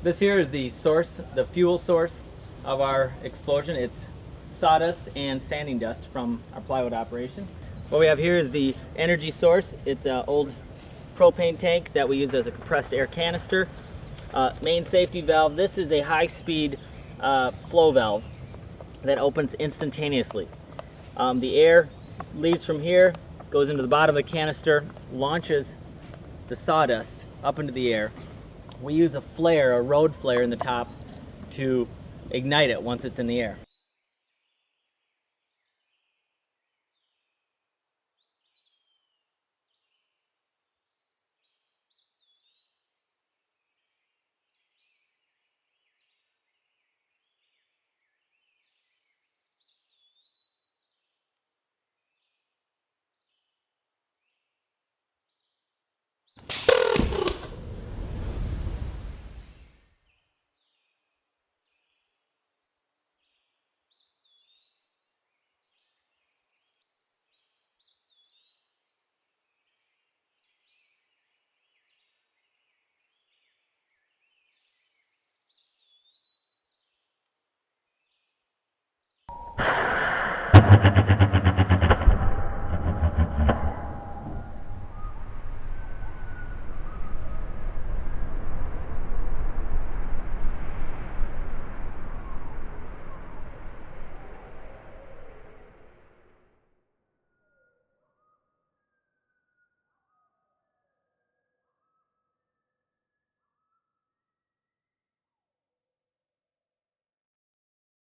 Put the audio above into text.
This here is the source, the fuel source of our explosion. It's sawdust and sanding dust from our plywood operation. What we have here is the energy source. It's an old propane tank that we use as a compressed air canister. Main safety valve. This is a high-speed flow valve that opens instantaneously. The air leaves from here, goes into the bottom of the canister, launches the sawdust up into the air. We use a flare, a road flare in the top, to ignite it once it's in the air.